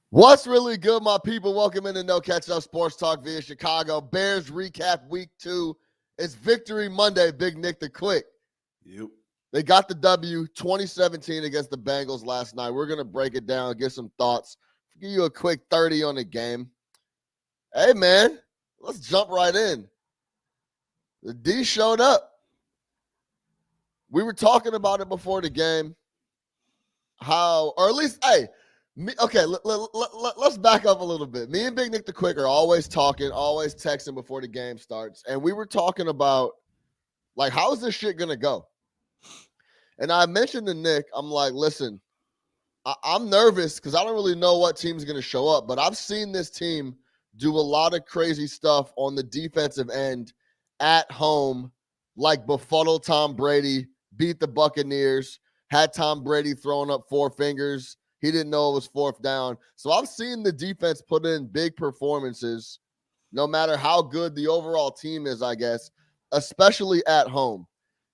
What's really good, my people? Welcome into No Catch Up Sports Talk via Chicago. Bears recap week 2. It's Victory Monday, Big Nick the Quick. Yep. They got the W 2017 against the Bengals last night. We're going to break it down, get some thoughts, give you a quick 30 on the game. Hey, man, let's jump right in. The D showed up. We were talking about it before the game. How, or at least, hey, let's back up a little bit. Me and Big Nick the Quick are always talking, always texting before the game starts. And we were talking about, like, how is this shit going to go? And I mentioned to Nick, I'm like, listen, I'm nervous because I don't really know what team's going to show up. But I've seen this team do a lot of crazy stuff on the defensive end at home, like befuddle Tom Brady, beat the Buccaneers, had Tom Brady throwing up four fingers. He didn't know it was fourth down. So I've seen the defense put in big performances, no matter how good the overall team is, I guess, especially at home.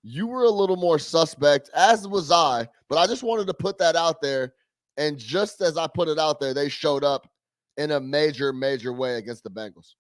You were a little more suspect, as was I, but I just wanted to put that out there. And just as I put it out there, they showed up in a major, major way against the Bengals.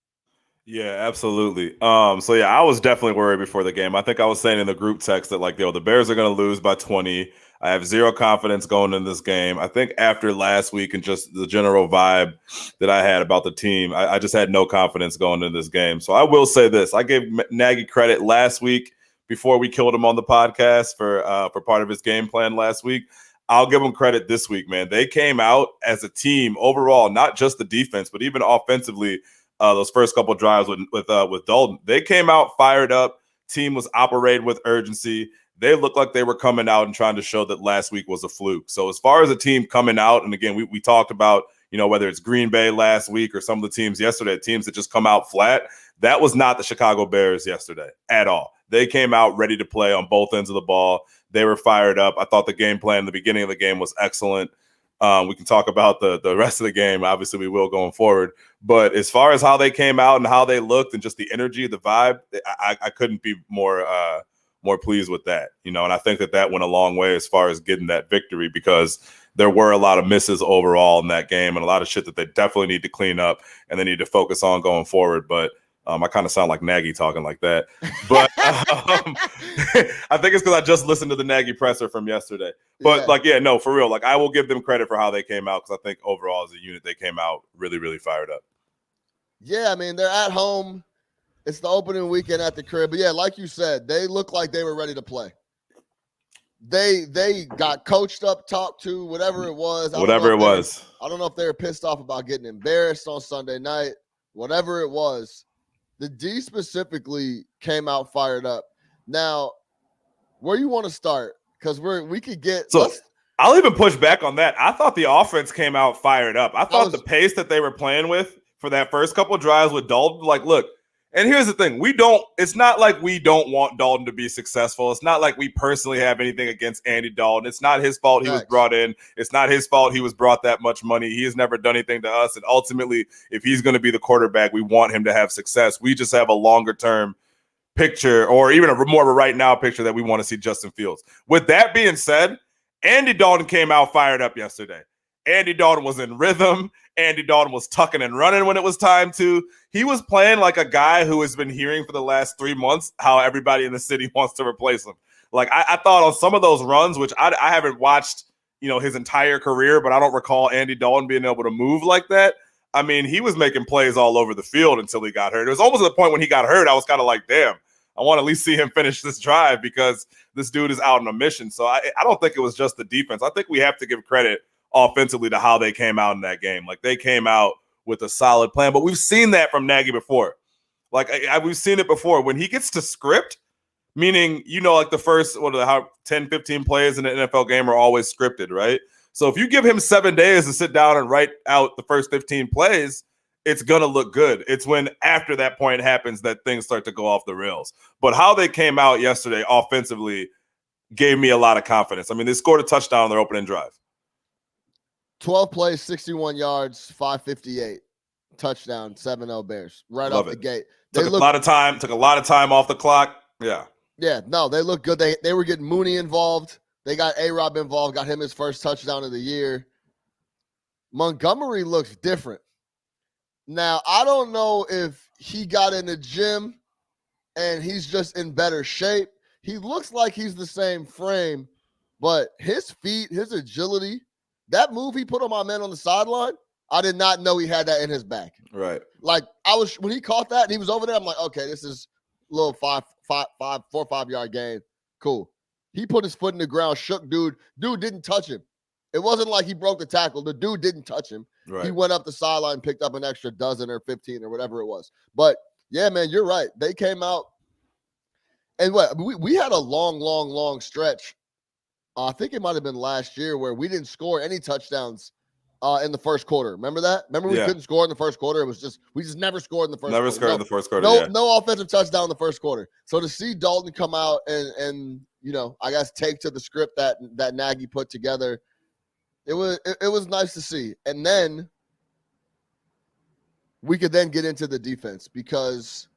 Yeah, absolutely. So yeah, I was definitely worried before the game. I think I was saying in the group text that the Bears are going to lose by 20. I have zero confidence going in this game. I think after last week and just the general vibe that I had about the team, I just had no confidence going into this game. So I will say this: I gave Nagy credit last week before we killed him on the podcast for part of his game plan last week. I'll give them credit this week, man. They came out as a team overall, not just the defense, but even offensively. Those first couple drives with Dalton, they came out fired up. Team was operating with urgency. They looked like they were coming out and trying to show that last week was a fluke. So as far as a team coming out, and again, we talked about, whether it's Green Bay last week or some of the teams yesterday, teams that just come out flat, that was not the Chicago Bears yesterday at all. They came out ready to play on both ends of the ball. They were fired up. I thought the game plan in the beginning of the game was excellent. We can talk about the rest of the game. Obviously, we will going forward. But as far as how they came out and how they looked and just the energy, the vibe, I couldn't be more pleased with that. And I think that went a long way as far as getting that victory, because there were a lot of misses overall in that game and a lot of shit that they definitely need to clean up and they need to focus on going forward. But I kind of sound like Nagy talking like that. But I think it's because I just listened to the Nagy presser from yesterday. But, for real. I will give them credit for how they came out, because I think overall as a unit, they came out really, really fired up. Yeah, I mean, they're at home. It's the opening weekend at the crib. But, yeah, like you said, they looked like they were ready to play. They got coached up, talked to, whatever it was. I don't know if they were pissed off about getting embarrassed on Sunday night. Whatever it was, the D specifically came out fired up. Now, where you want to start? Because we could get. So I'll even push back on that. I thought the offense came out fired up. I thought the pace that they were playing with for that first couple of drives with Dalton, look. And here's the thing: it's not like we don't want Dalton to be successful. It's not like we personally have anything against Andy Dalton. It's not his fault he was brought in. It's not his fault he was brought that much money. He has never done anything to us. And ultimately, if he's going to be the quarterback, we want him to have success. We just have a longer term picture, or even a more of a right now picture, that we want to see Justin Fields. With that being said, Andy Dalton came out fired up yesterday. Andy Dalton was in rhythm. Andy Dalton was tucking and running when it was time to. He was playing like a guy who has been hearing for the last 3 months how everybody in the city wants to replace him. I thought on some of those runs, which I haven't watched, his entire career, but I don't recall Andy Dalton being able to move like that. I mean, he was making plays all over the field until he got hurt. It was almost at the point when he got hurt, I was kind of like, damn, I want to at least see him finish this drive, because this dude is out on a mission. So I don't think it was just the defense. I think we have to give credit offensively to how they came out in that game. They came out with a solid plan, but we've seen that from Nagy before. We've seen it before when he gets to script, meaning, the first 10, 15 plays in an NFL game are always scripted, right? So if you give him 7 days to sit down and write out the first 15 plays, it's going to look good. It's when after that point happens that things start to go off the rails. But how they came out yesterday offensively gave me a lot of confidence. I mean, they scored a touchdown on their opening drive. 12 plays, 61 yards, 558. Touchdown, 7-0 Bears. Right off the gate. Took a lot of time off the clock. Yeah. Yeah, no, they look good. They were getting Mooney involved. They got A-Rob involved, got him his first touchdown of the year. Montgomery looks different. Now, I don't know if he got in the gym and he's just in better shape. He looks like he's the same frame, but his feet, his agility, that move he put on my man on the sideline, I did not know he had that in his back. Right. Like when he caught that and he was over there, I'm like, okay, this is a little 4 or 5 yard gain. Cool. He put his foot in the ground, shook dude. Dude didn't touch him. It wasn't like he broke the tackle. The dude didn't touch him. Right. He went up the sideline, picked up an extra dozen or 15 or whatever it was. But yeah, man, you're right. They came out. And we had a long stretch. I think it might have been last year where we didn't score any touchdowns in the first quarter. Remember that? Remember we couldn't score in the first quarter? It was just we just never scored in the first quarter. Never scored in the first quarter. No offensive touchdown in the first quarter. So to see Dalton come out and I guess take to the script that Nagy put together, it was nice to see. And then we could then get into the defense because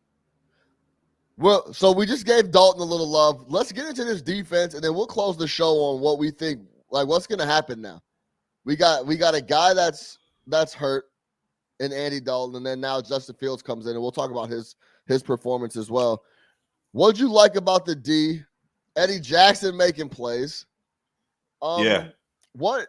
so we just gave Dalton a little love. Let's get into this defense, and then we'll close the show on what we think, like what's going to happen now. We got a guy that's hurt in Andy Dalton, and then now Justin Fields comes in, and we'll talk about his performance as well. What'd you like about the D? Eddie Jackson making plays. What?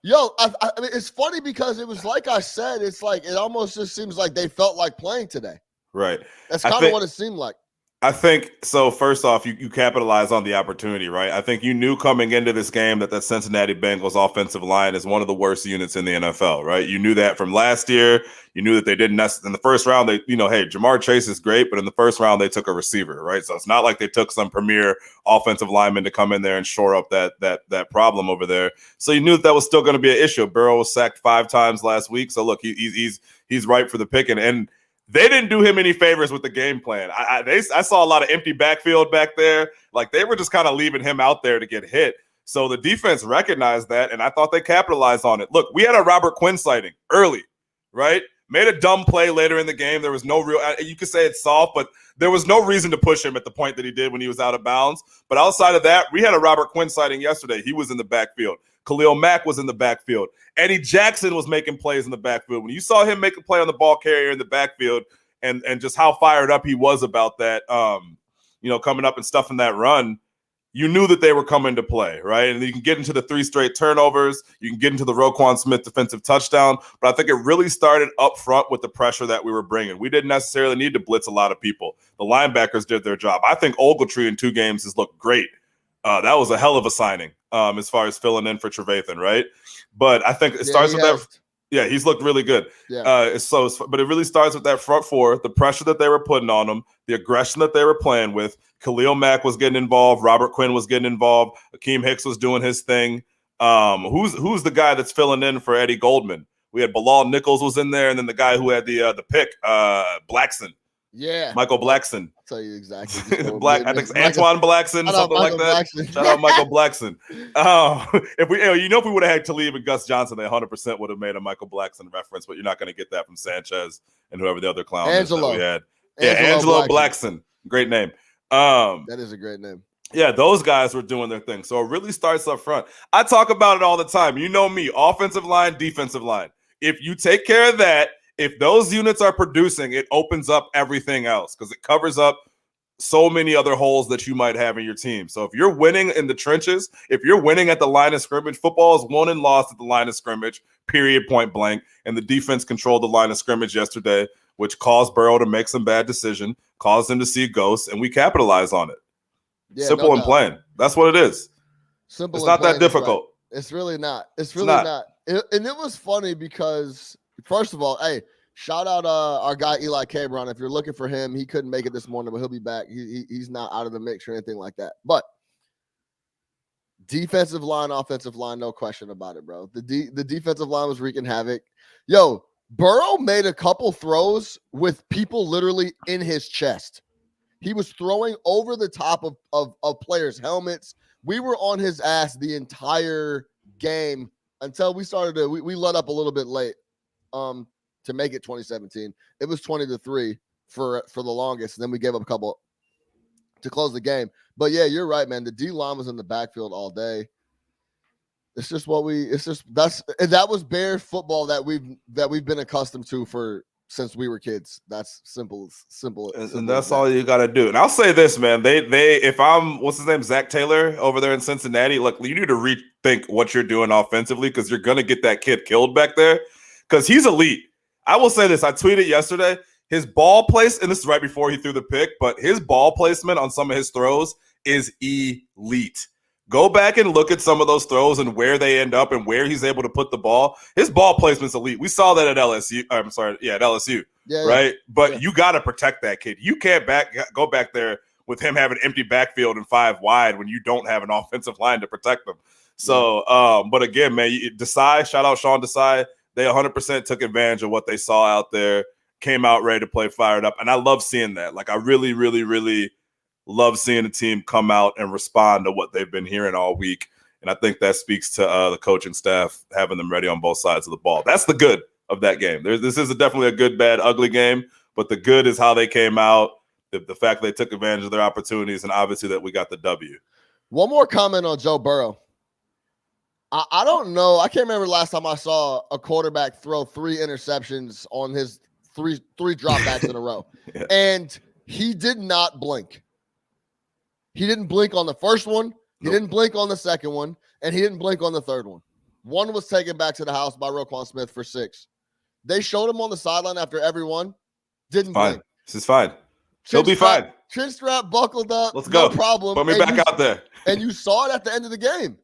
Yo, I mean, it's funny because it was like I said, it's like it almost just seems like they felt like playing today. Right. That's kind of what it seemed like. I think so. First off, you capitalize on the opportunity, right? I think you knew coming into this game that Cincinnati Bengals offensive line is one of the worst units in the NFL, right? You knew that from last year. You knew that they didn't in the first round. Hey, Jamar Chase is great, but in the first round they took a receiver, right? So it's not like they took some premier offensive lineman to come in there and shore up that problem over there. So you knew that was still going to be an issue. Burrow was sacked 5 times last week, so look, he's ripe for the picking. And they didn't do him any favors with the game plan. I saw a lot of empty backfield back there. Like they were just kind of leaving him out there to get hit. So the defense recognized that, and I thought they capitalized on it. Look, we had a Robert Quinn sighting early, right? Made a dumb play later in the game. There was no real – you could say it's soft, but there was no reason to push him at the point that he did when he was out of bounds. But outside of that, we had a Robert Quinn sighting yesterday. He was in the backfield. Khalil Mack was in the backfield. Eddie Jackson was making plays in the backfield. When you saw him make a play on the ball carrier in the backfield and just how fired up he was about that, coming up and stuffing that run, you knew that they were coming to play, right? And you can get into the 3 straight turnovers. You can get into the Roquan Smith defensive touchdown. But I think it really started up front with the pressure that we were bringing. We didn't necessarily need to blitz a lot of people. The linebackers did their job. I think Ogletree in 2 games has looked great. That was a hell of a signing as far as filling in for Trevathan, right? But I think it starts with that. Yeah, he's looked really good. Yeah. But it really starts with that front 4, the pressure that they were putting on him, the aggression that they were playing with. Khalil Mack was getting involved. Robert Quinn was getting involved. Akeem Hicks was doing his thing. Who's the guy that's filling in for Eddie Goldman? We had Bilal Nichols was in there, and then the guy who had the pick, Blackson. Yeah, Michael Blackson. I'll tell you exactly. I think it's Antoine Blackson, something like that. Shout out Michael Blackson. If we would have had Talib and Gus Johnson, they 100% would have made a Michael Blackson reference, but you're not going to get that from Sanchez and whoever the other clown is that we had. Angelo Blackson. Great name. That is a great name. Yeah, those guys were doing their thing. So it really starts up front. I talk about it all the time. You know me, offensive line, defensive line. If you take care of that, if those units are producing, it opens up everything else because it covers up so many other holes that you might have in your team. So if you're winning in the trenches, if you're winning at the line of scrimmage, football is won and lost at the line of scrimmage, period, point blank. And the defense controlled the line of scrimmage yesterday, which caused Burrow to make some bad decision, caused him to see ghosts, and we capitalize on it. Yeah, simple and plain. That's what it is. Simple. It's not that difficult. Right. It's really not. It's really not. And it was funny because, first of all, hey, shout out our guy Eli Cabron. If you're looking for him, he couldn't make it this morning, but he'll be back. He's not out of the mix or anything like that. But defensive line, offensive line, no question about it, bro. The defensive line was wreaking havoc. Yo, Burrow made a couple throws with people literally in his chest. He was throwing over the top of players' helmets. We were on his ass the entire game until we started to we let up a little bit late to make it 2017. It was 20-3 for the longest, and then we gave up a couple to close the game. But yeah, you're right, man. The D line was in the backfield all day. It's just that was Bears football that we've been accustomed to since we were kids. That's simple. And that's all you got to do. And I'll say this, man, if I'm, what's his name? Zach Taylor over there in Cincinnati, look, you need to rethink what you're doing offensively, because you're going to get that kid killed back there, because he's elite. I will say this. I tweeted yesterday, his ball place, and this is right before he threw the pick, but his ball placement on some of his throws is elite. Go back and look at some of those throws and where they end up and where he's able to put the ball. His ball placement's elite. We saw that at LSU. I'm sorry, at LSU, right? But you got to protect that kid. You can't go back there with him having empty backfield and 5 wide when you don't have an offensive line to protect them. So, but again, man, Desai, shout out Sean Desai. They 100% took advantage of what they saw out there, came out ready to play, fired up, and I love seeing that. Like, I really, really, really love seeing the team come out and respond to what they've been hearing all week. And I think that speaks to the coaching staff having them ready on both sides of the ball. That's the good of that game. This is definitely a good, bad, ugly game, but the good is how they came out, the fact they took advantage of their opportunities, and obviously that we got the W. One more comment on Joe Burrow. I don't know. I can't remember last time I saw a quarterback throw 3 interceptions on his three dropbacks in a row. Yeah. And he did not blink. He didn't blink on the first one. He didn't blink on the second one. And he didn't blink on the third one. One was taken back to the house by Roquan Smith for 6. They showed him on the sideline after every one. Didn't blink. This is fine. He'll be fine. Chin strap buckled up. Let's go. No problem. Put me back out there. And you saw it at the end of the game.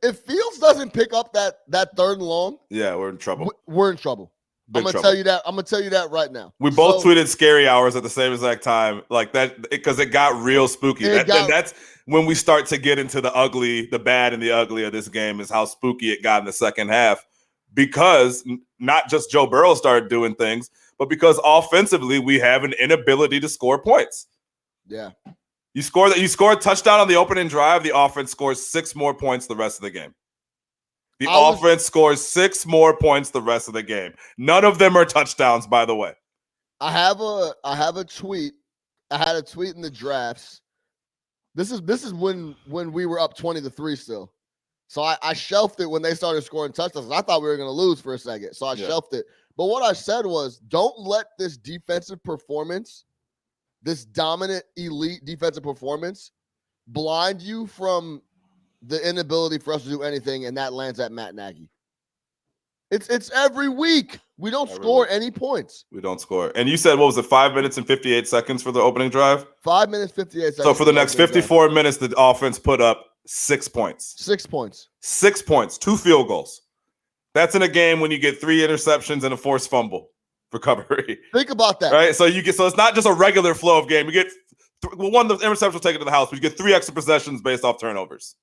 If Fields doesn't pick up that 3rd and long, we're in trouble. We're in trouble. I'm gonna tell you that. I'm gonna tell you that right now. We both tweeted scary hours at the same exact time, like that, because it got real spooky. That's when we start to get into the ugly, the bad, and the ugly of this game. Is how spooky it got in the second half, because not just Joe Burrow started doing things, but because offensively we have an inability to score points. Yeah, you score a touchdown on the opening drive. The offense scores 6 more points the rest of the game. The offense scores 6 more points the rest of the game. None of them are touchdowns, by the way. I have a tweet. I had a tweet in the drafts. This is when we were up 20-3 still. So I shelved it when they started scoring touchdowns. I thought we were going to lose for a second. So I shelved it. But what I said was, don't let this defensive performance, this dominant elite defensive performance, blind you from the inability for us to do anything, and that lands at Matt Nagy. It's every week. We don't score any points. We don't score. And you said, what was it, 5 minutes and 58 seconds for the opening drive? 5 minutes, 58 seconds. So for the next 54 minutes, the offense put up 6 points. 6 points. 6 points, 2 field goals. That's in a game when you get 3 interceptions and a forced fumble recovery. Think about that. Right? So it's not just a regular flow of game. You get one of the interceptions will take it to the house, but you get 3 extra possessions based off turnovers.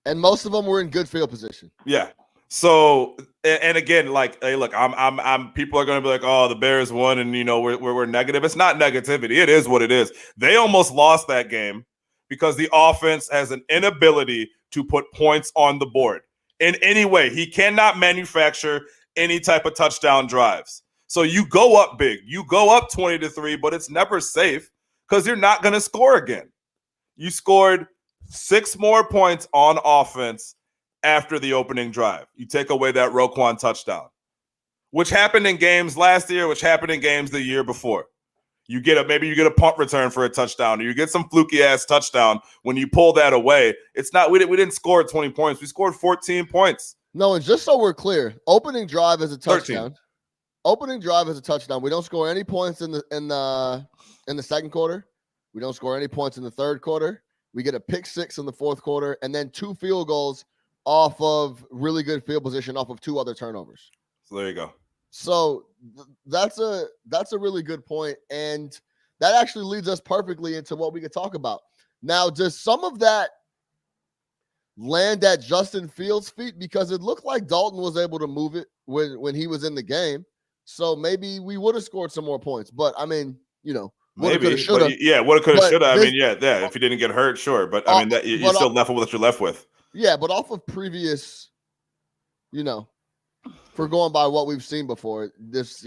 And most of them were in good field position. Yeah. So, and again, like, hey, look, I'm. People are going to be like, oh, the Bears won, and we're negative. It's not negativity. It is what it is. They almost lost that game because the offense has an inability to put points on the board in any way. He cannot manufacture any type of touchdown drives. So you go up big, you go up 20-3, but it's never safe because you're not going to score again. You scored 6 more points on offense after the opening drive. You take away that Roquan touchdown, which happened in games last year, which happened in games the year before. Maybe you get a punt return for a touchdown, or you get some fluky ass touchdown. When you pull that away, it's not. We didn't score 20 points. We scored 14 points. No, and just so we're clear, opening drive is a touchdown. 13. Opening drive is a touchdown. We don't score any points in the second quarter. We don't score any points in the third quarter. We get a pick 6 in the fourth quarter, and then 2 field goals off of really good field position, off of 2 other turnovers. So there you go. So that's a really good point, and that actually leads us perfectly into what we could talk about. Now, does some of that land at Justin Fields' feet? Because it looked like Dalton was able to move it when he was in the game. So maybe we would have scored some more points. But, I mean, maybe, shoulda. Yeah, woulda, coulda, shoulda. I mean, if you didn't get hurt, sure. But, I mean, you're still left with what you're left with. Yeah, but off of previous, for going by what we've seen before, we just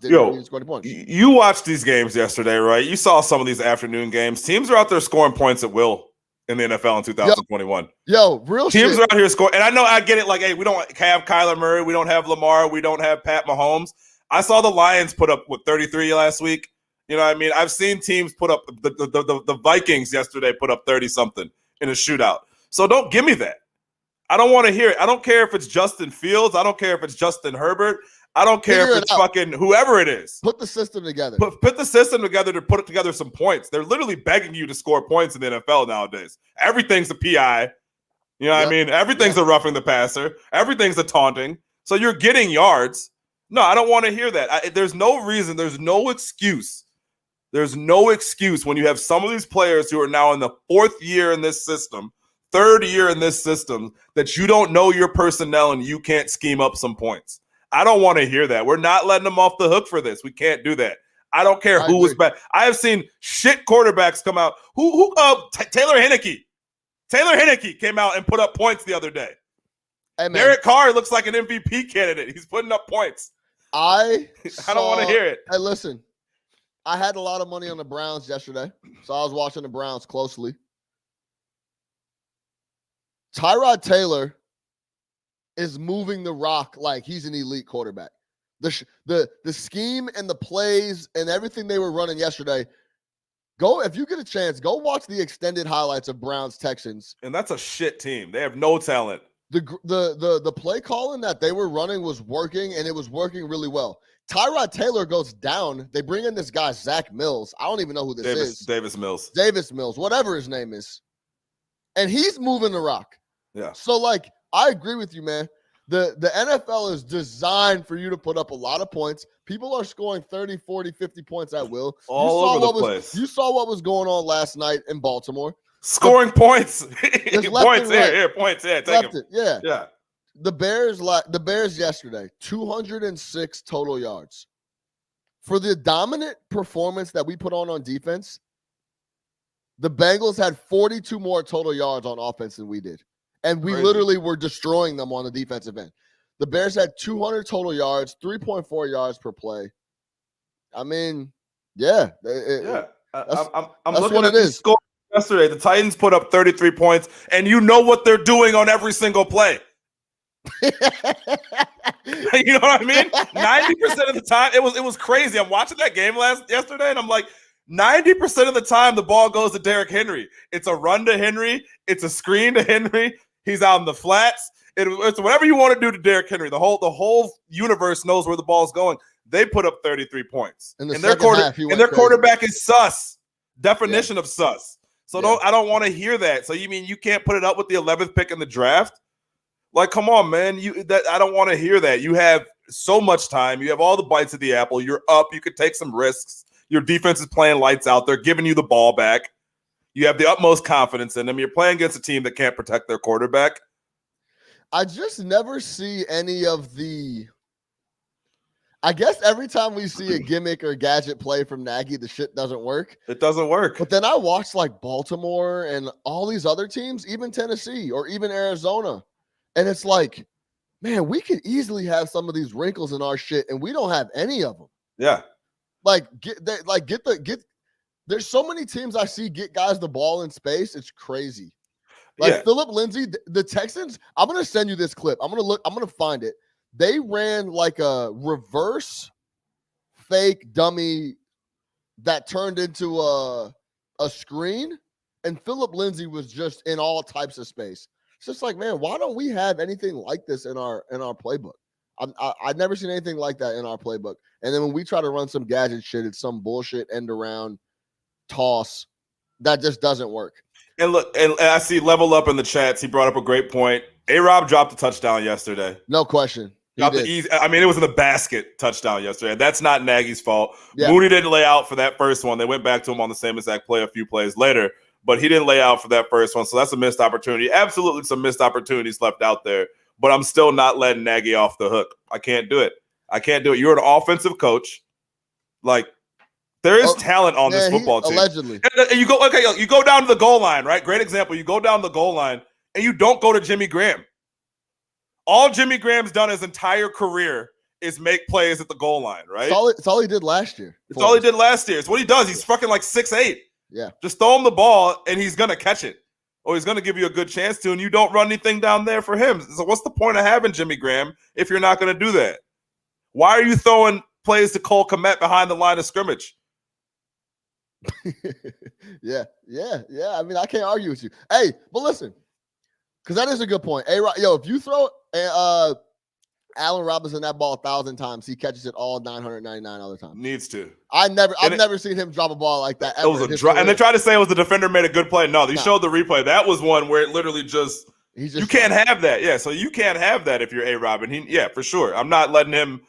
didn't score any points. You watched these games yesterday, right? You saw some of these afternoon games. Teams are out there scoring points at will. in the NFL in 2021. Yo, real teams shit. are out here scoring. And I know I get it. Like, hey, we don't have Kyler Murray. We don't have Lamar. We don't have Pat Mahomes. I saw the Lions put up, 33 last week? You know what I mean? I've seen teams put up, the Vikings yesterday put up 30-something in a shootout. So don't give me that. I don't want to hear it. I don't care if it's Justin Fields. I don't care if it's Justin Herbert. I don't care if it's fucking whoever it is. Put the system together. Put the system together to put together some points. They're literally begging you to score points in the NFL nowadays. Everything's a PI. You know what I mean? Everything's a roughing the passer. Everything's a taunting. So you're getting yards. No, I don't want to hear that. There's no reason. There's no excuse. There's no excuse when you have some of these players who are now in the 4th year in this system, 3rd year in this system, that you don't know your personnel and you can't scheme up some points. I don't want to hear that. We're not letting them off the hook for this. We can't do that. I don't care who was bad. I have seen shit quarterbacks come out. Taylor Heineke. Taylor Heineke came out and put up points the other day. Hey, Derek Carr looks like an MVP candidate. He's putting up points. I don't want to hear it. Hey, listen. I had a lot of money on the Browns yesterday, so I was watching the Browns closely. Tyrod Taylor is moving the rock like he's an elite quarterback. The scheme and the plays and everything they were running yesterday. If you get a chance, go watch the extended highlights of Browns Texans. And that's a shit team. They have no talent. The play calling that they were running was working, and it was working really well. Tyrod Taylor goes down. They bring in this guy, Zach Mills. I don't even know who this is. Davis Mills. Davis Mills, whatever his name is. And he's moving the rock. Yeah. So, I agree with you, man. The NFL is designed for you to put up a lot of points. People are scoring 30, 40, 50 points at will. All over the place. You saw what was going on last night in Baltimore. Scoring points. Points here, points here. Take them. Yeah. The Bears yesterday, 206 total yards. For the dominant performance that we put on defense, the Bengals had 42 more total yards on offense than we did. And we literally were destroying them on the defensive end. The Bears had 200 total yards, 3.4 yards per play. I mean, yeah. I'm looking at these scores yesterday. The Titans put up 33 points, and you know what they're doing on every single play. You know what I mean? 90% of the time, it was crazy. I'm watching that game yesterday, and I'm like, 90% of the time, the ball goes to Derrick Henry. It's a run to Henry. It's a screen to Henry. He's out in the flats. It's whatever you want to do to Derrick Henry. The whole universe knows where the ball's going. They put up 33 points. And their quarterback is sus. Definition of sus. So I don't want to hear that. So you mean you can't put it up with the 11th pick in the draft? Like, come on, man. I don't want to hear that. You have so much time. You have all the bites of the apple. You're up. You could take some risks. Your defense is playing lights out. They're giving you the ball back. You have the utmost confidence in them. You're playing against a team that can't protect their quarterback. I just never see any of the – I guess every time we see a gimmick or gadget play from Nagy, the shit doesn't work. It doesn't work. But then I watch Baltimore and all these other teams, even Tennessee or even Arizona. And it's like, man, we could easily have some of these wrinkles in our shit, and we don't have any of them. Yeah. There's so many teams I see get guys the ball in space. It's crazy. Philip Lindsay, the Texans, I'm going to send you this clip. I'm going to find it. They ran like a reverse fake dummy that turned into a screen, and Philip Lindsay was just in all types of space. It's just like, man, why don't we have anything like this in our playbook? I've never seen anything like that in our playbook. And then when we try to run some gadget shit, it's some bullshit end around toss that just doesn't work. And look, and I see Level Up in the chats. He brought up a great point. A-Rob dropped a touchdown yesterday. No question. It was in the basket touchdown yesterday. That's not Nagy's fault. Yeah. Mooney didn't lay out for that first one. They went back to him on the same exact play a few plays later, but he didn't lay out for that first one. So that's a missed opportunity. Absolutely some missed opportunities left out there, but I'm still not letting Nagy off the hook. I can't do it. You're an offensive coach. There is talent on this football team. Allegedly. And you go down to the goal line, right? Great example. You go down the goal line and you don't go to Jimmy Graham. All Jimmy Graham's done his entire career is make plays at the goal line, right? It's all he did last year. It's all he did last year. It's what he does. He's fucking 6'8". Yeah. Just throw him the ball and he's going to catch it. Oh, he's going to give you a good chance to, and you don't run anything down there for him. So what's the point of having Jimmy Graham if you're not going to do that? Why are you throwing plays to Cole Kmet behind the line of scrimmage? Yeah. I mean, I can't argue with you. Hey, but listen, because that is a good point. If you throw Allen Robinson that ball 1,000 times, he catches it all 999 other times. Needs to. I've never seen him drop a ball like that ever. It was a drop, and they tried to say it was the defender made a good play. No, they showed the replay. That was one where it literally just you can't have that. Yeah, so you can't have that if you're A-Rob. And for sure. I'm not letting him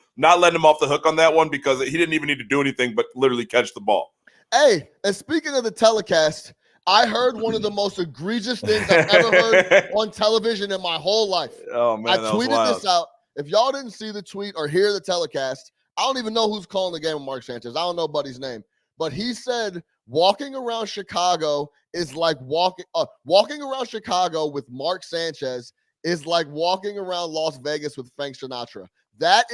off the hook on that one because he didn't even need to do anything but literally catch the ball. Hey, and speaking of the telecast, I heard one of the most egregious things I've ever heard on television in my whole life. Oh man, I tweeted this out. If y'all didn't see the tweet or hear the telecast, I don't even know who's calling the game with Mark Sanchez. I don't know Buddy's name. But he said walking around Chicago is like walking around Chicago with Mark Sanchez is like walking around Las Vegas with Frank Sinatra. That's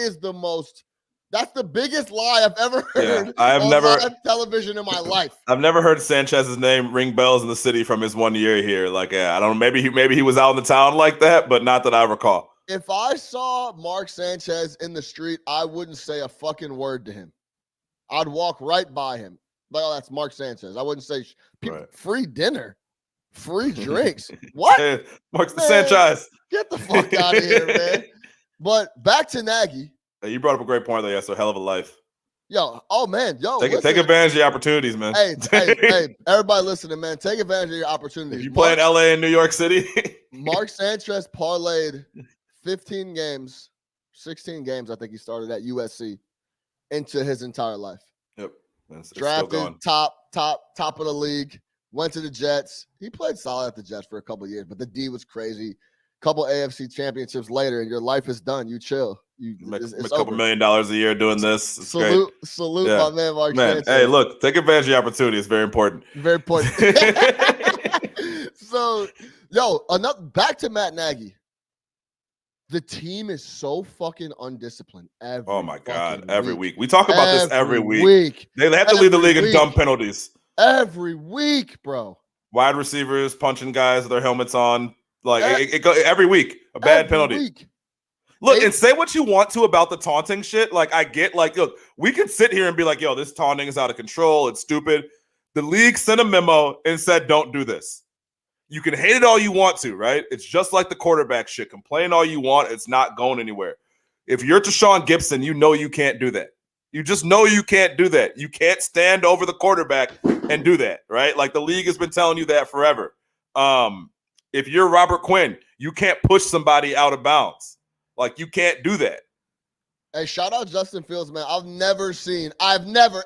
the biggest lie I've ever heard on live television in my life. I've never heard Sanchez's name ring bells in the city from his 1 year here. Like, I don't know. Maybe he was out in the town like that, but not that I recall. If I saw Mark Sanchez in the street, I wouldn't say a fucking word to him. I'd walk right by him. Like, oh, that's Mark Sanchez. I wouldn't say free dinner, free drinks. What? Mark Sanchez. Get the fuck out of here, man. But back to Nagy. You brought up a great point, though. Yeah, it's a hell of a life. Take advantage of your opportunities, man. Hey, everybody listening, man. Take advantage of your opportunities. If you play in LA and New York City. Mark Sanchez parlayed 16 games, I think he started at USC, into his entire life. Yep. Drafted top of the league, went to the Jets. He played solid at the Jets for a couple of years, but the D was crazy. Couple AFC championships later, and your life is done. You chill. You make a couple $1 million a year doing this. It's salute, my man, Mark Sanchez. Hey, look, take advantage of the opportunity. It's very important. Very important. So, back to Matt Nagy. The team is so fucking undisciplined. Every week. We talk about this every week. They have to lead the league in dumb penalties. Every week, bro. Wide receivers punching guys with their helmets on. Like it go every week. A bad penalty. Week. Look, and say what you want to about the taunting shit. Like, I get, like, look, we could sit here and be like, yo, this taunting is out of control. It's stupid. The league sent a memo and said, don't do this. You can hate it all you want to, right? It's just like the quarterback shit. Complain all you want. It's not going anywhere. If you're Tashawn Gibson, you know you can't do that. You just know you can't do that. You can't stand over the quarterback and do that, right? Like, the league has been telling you that forever. If you're Robert Quinn, you can't push somebody out of bounds. Like, you can't do that. Hey, shout out Justin Fields, man. I've never,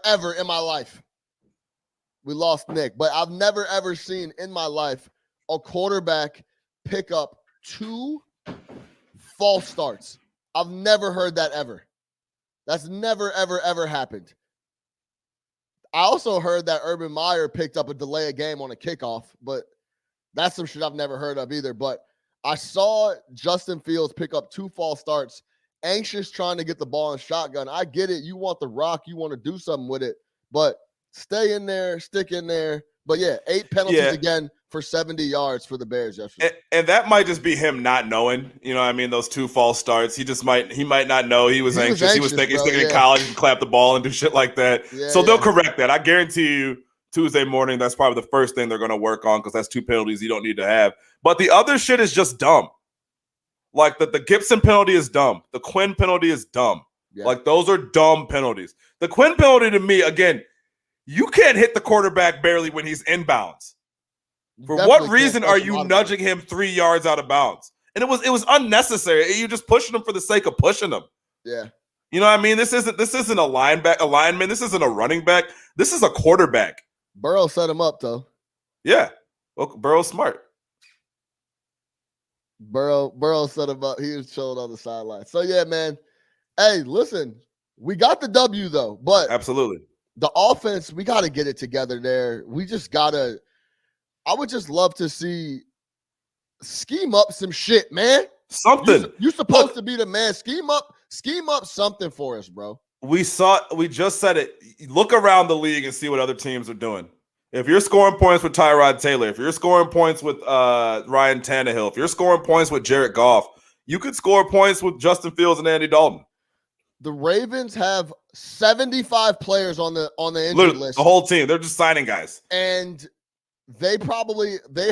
ever in my life, we lost Nick, but I've never, ever seen in my life a quarterback pick up 2 false starts. I've never heard that ever. That's never, ever, ever happened. I also heard that Urban Meyer picked up a delay of game on a kickoff, but that's some shit I've never heard of either. But I saw Justin Fields pick up 2 false starts, anxious trying to get the ball in shotgun. I get it. You want the rock. You want to do something with it. But stay in there, stick in there. But, 8 penalties again for 70 yards for the Bears yesterday. And that might just be him not knowing. You know what I mean? Those 2 false starts. He might not know. He was anxious. He was thinking in college he could clap the ball and do shit like that. So they'll correct that. I guarantee you Tuesday morning, that's probably the first thing they're going to work on because that's 2 penalties you don't need to have. But the other shit is just dumb. Like the Gibson penalty is dumb. The Quinn penalty is dumb. Yeah. Like, those are dumb penalties. The Quinn penalty to me, again, you can't hit the quarterback barely when he's inbounds. For what reason are you nudging him 3 yards out of bounds? And it was unnecessary. You're just pushing him for the sake of pushing him. Yeah. You know what I mean? This isn't a lineman. This isn't a running back. This is a quarterback. Burrow set him up, though. Yeah. Well, Burrow's smart. Burrow set him up. He was chilling on the sideline. So, yeah, man. Hey, listen, we got the W, though. But absolutely. The offense, we got to get it together there. We just got to – I would just love to see scheme up some shit, man. Something. You're supposed to be the man. Scheme up something for us, bro. We just said it. Look around the league and see what other teams are doing. If you're scoring points with Tyrod Taylor, if you're scoring points with Ryan Tannehill, if you're scoring points with Jared Goff, you could score points with Justin Fields and Andy Dalton. The Ravens have 75 players on the injury list. The whole team. They're just signing guys. And they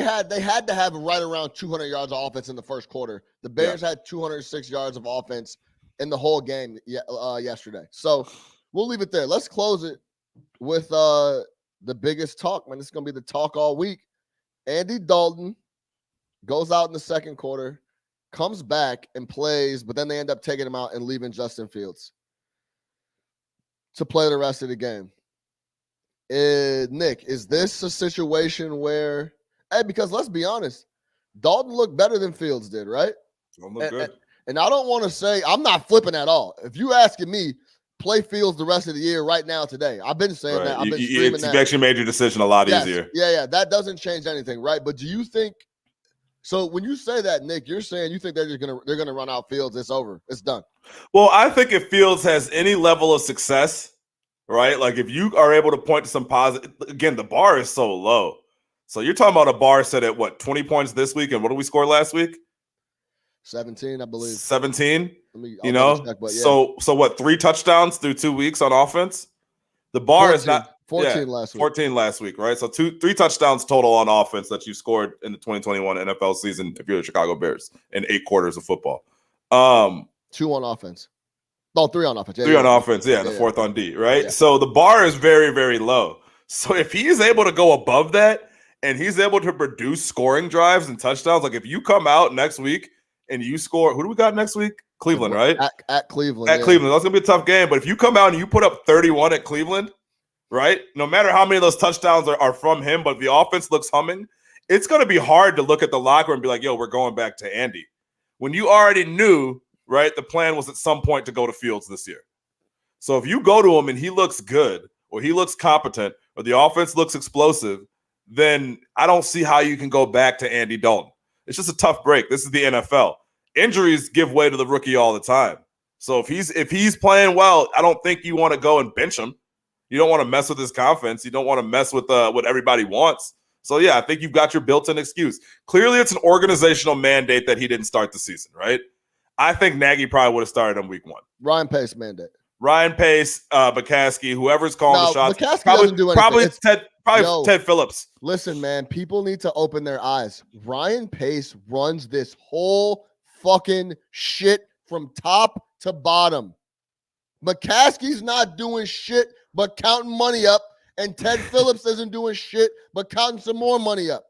had to have right around 200 yards of offense in the first quarter. The Bears had 206 yards of offense in the whole game yesterday. So we'll leave it there. Let's close it with the biggest talk, man. This is going to be the talk all week. Andy Dalton goes out in the second quarter, comes back and plays, but then they end up taking him out and leaving Justin Fields to play the rest of the game. Nick, is this a situation where, because let's be honest, Dalton looked better than Fields did, right? Good. And I don't want to say, I'm not flipping at all. If you asking me, play Fields the rest of the year right now today. I've been saying that. I've been screaming that. You've actually made your decision a lot easier. Yeah. That doesn't change anything, right? But do you think so? When you say that, Nick, you're saying you think they're gonna run out Fields. It's over. It's done. Well, I think if Fields has any level of success, right? Like if you are able to point to some positive, again, the bar is so low. So you're talking about a bar set at what, 20 points this week, and what did we score last week? 17, I believe. 17. Check, so what? 3 touchdowns through 2 weeks on offense. The bar 14, is not 14 last week. 14 last week, right? So 3 touchdowns total on offense that you scored in the 2021 NFL season if you're the Chicago Bears in 8 quarters of football. 2 on offense. No, 3 on offense. 3 on offense. Yeah, the 4th on D, right? Yeah. So the bar is very, very low. So if he's able to go above that and he's able to produce scoring drives and touchdowns, like if you come out next week and you score, who do we got next week? Cleveland, right? At Cleveland. At Cleveland. That's going to be a tough game. But if you come out and you put up 31 at Cleveland, right? No matter how many of those touchdowns are from him, but if the offense looks humming, it's going to be hard to look at the locker room and be like, yo, we're going back to Andy. When you already knew, right, the plan was at some point to go to Fields this year. So if you go to him and he looks good or he looks competent or the offense looks explosive, then I don't see how you can go back to Andy Dalton. It's just a tough break. This is the NFL. Injuries give way to the rookie all the time. So if he's playing well, I don't think you want to go and bench him. You don't want to mess with his confidence. You don't want to mess with what everybody wants. So, yeah, I think you've got your built-in excuse. Clearly, it's an organizational mandate that he didn't start the season, right? I think Nagy probably would have started on week 1. Ryan Pace mandate. Ryan Pace, McCaskey, whoever's calling the shots. McCaskey doesn't do anything. Probably Ted Phillips. Listen, man, people need to open their eyes. Ryan Pace runs this whole fucking shit from top to bottom. McCaskey's not doing shit but counting money up, and Ted Phillips isn't doing shit but counting some more money up.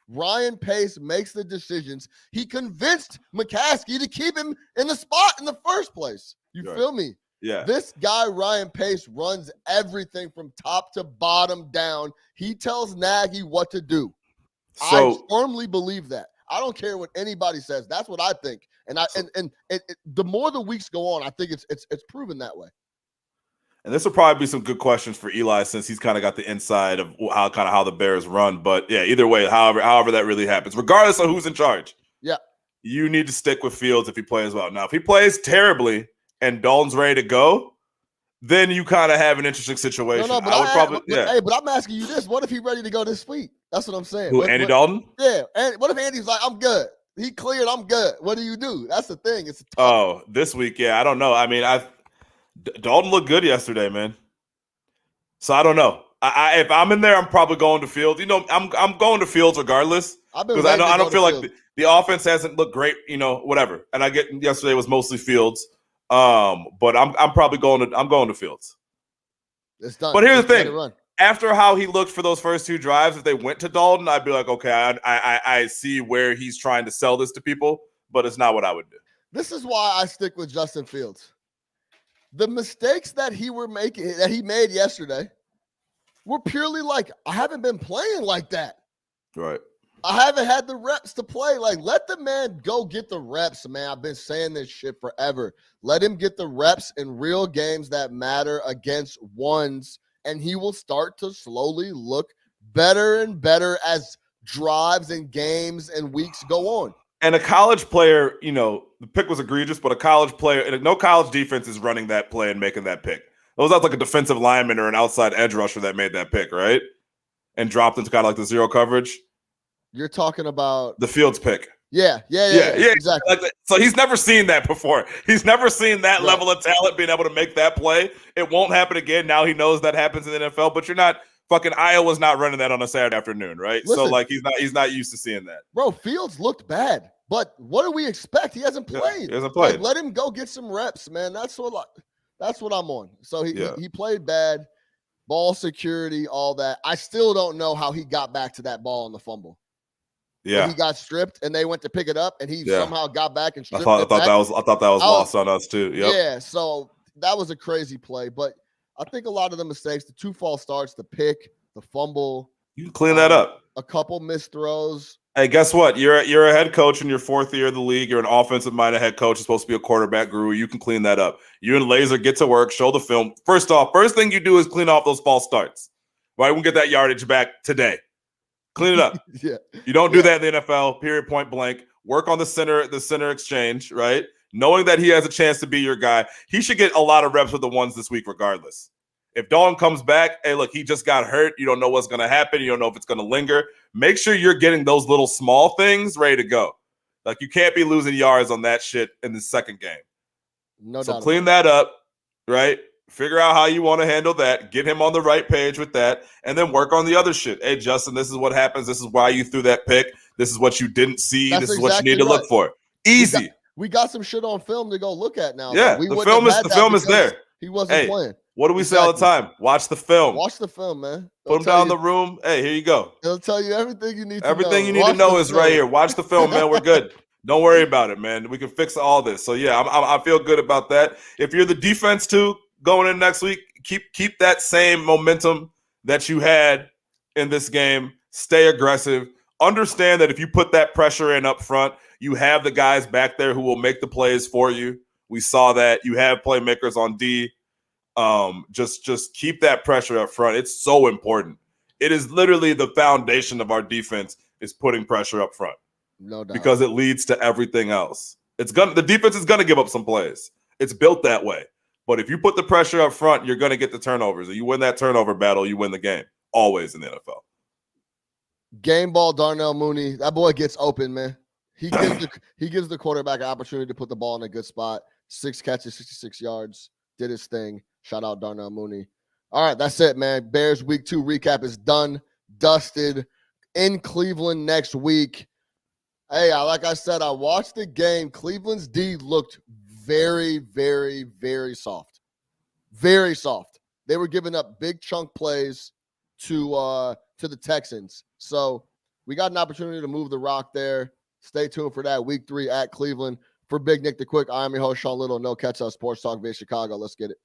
Ryan Pace makes the decisions. He convinced McCaskey to keep him in the spot in the first place. You feel me? Yeah. This guy, Ryan Pace, runs everything from top to bottom down. He tells Nagy what to do. I firmly believe that. I don't care what anybody says. That's what I think. And the more the weeks go on, I think it's proven that way. And this will probably be some good questions for Eli since he's kind of got the inside of how the Bears run. But yeah, either way, however that really happens, regardless of who's in charge, you need to stick with Fields if he plays well. Now, if he plays terribly and Dalton's ready to go, then you kind of have an interesting situation. But I'm asking you this: what if he's ready to go this week? That's what I'm saying. Andy Dalton? Yeah. And what if Andy's like, I'm good. He cleared. I'm good. What do you do? That's the thing. It's this week. Yeah, I don't know. I mean, Dalton looked good yesterday, man. So I don't know. If I'm in there, I'm probably going to Fields. I'm going to Fields regardless because I don't feel like the offense hasn't looked great. Whatever. And I get yesterday was mostly Fields. But I'm probably going to Fields. It's done. But here's the thing. After how he looked for those first 2 drives, if they went to Dalton, I'd be like, okay, I see where he's trying to sell this to people, but it's not what I would do. This is why I stick with Justin Fields. The mistakes that he made yesterday were purely like, I haven't been playing like that. Right. I haven't had the reps to play. Like, let the man go get the reps, man. I've been saying this shit forever. Let him get the reps in real games that matter against ones, and he will start to slowly look better and better as drives and games and weeks go on. And a college player, the pick was egregious, but a college player, and no college defense is running that play and making that pick. It was not like a defensive lineman or an outside edge rusher that made that pick, right? and dropped into kind of like the zero coverage. You're talking about the Fields pick. Yeah, exactly. Like, so he's never seen that before. He's never seen that Right. level of talent being able to make that play. It won't happen again. Now he knows that happens in the NFL, but you're not fucking Iowa's not running that on a Saturday afternoon, right? Listen, so like he's not used to seeing that. Bro, Fields looked bad, but what do we expect? He hasn't played. He hasn't played. Like, let him go get some reps, man. That's what I'm on. So he played bad, ball security, all that. I still don't know how he got back to that ball on the fumble. Yeah, he got stripped, and they went to pick it up, and he somehow got back and stripped I thought that was lost on us too. Yep. Yeah, so that was a crazy play, but I think a lot of the mistakes, the 2 false starts, the pick, the fumble, you can clean that up. A couple missed throws. Hey, guess what? You're a head coach in your 4th year of the league. You're an offensive-minded head coach. You're supposed to be a quarterback guru. You can clean that up. You and Laser get to work, show the film. First thing you do is clean off those false starts. Right? We'll get that yardage back today. Clean it up. Yeah. You don't do that in the NFL, period, point blank. Work on the center exchange, right? Knowing that he has a chance to be your guy. He should get a lot of reps with the ones this week regardless. If Dalton comes back, hey, look, he just got hurt. You don't know what's going to happen. You don't know if it's going to linger. Make sure you're getting those little small things ready to go. Like, you can't be losing yards on that shit in the second game. No so doubt. Clean that up, right? Figure out how you want to handle that. Get him on the right page with that, and then work on the other shit. Hey, Justin, this is what happens. This is why you threw that pick. This is what you didn't see. This is what you need to look for. Easy. We got some shit on film to go look at now. Yeah, the film is there. He wasn't playing. What do we say all the time? Watch the film. Watch the film, man. Put him down in the room. Hey, here you go. It'll tell you everything you need to know. Everything you need to know is right here. Watch the film, man. We're good. Don't worry about it, man. We can fix all this. So, yeah, I feel good about that. If you're the defense, too, going in next week, keep that same momentum that you had in this game. Stay aggressive. Understand that if you put that pressure in up front, you have the guys back there who will make the plays for you. We saw that. You have playmakers on D. Just keep that pressure up front. It's so important. It is literally the foundation of our defense is putting pressure up front. No doubt. Because it leads to everything else. The defense is gonna give up some plays. It's built that way. But if you put the pressure up front, you're gonna get the turnovers. And you win that turnover battle, you win the game. Always in the NFL. Game ball, Darnell Mooney. That boy gets open, man. He gives the quarterback an opportunity to put the ball in a good spot. 6 catches, 66 yards. Did his thing. Shout out Darnell Mooney. All right, that's it, man. Bears week 2 recap is done, dusted. In Cleveland next week. Hey, like I said, I watched the game. Cleveland's D looked very, very, very soft. Very soft. They were giving up big chunk plays to the Texans. So we got an opportunity to move the rock there. Stay tuned for that week 3 at Cleveland. For Big Nick the Quick, I am your host, Sean Little. No Catch Up Sports Talk via Chicago. Let's get it.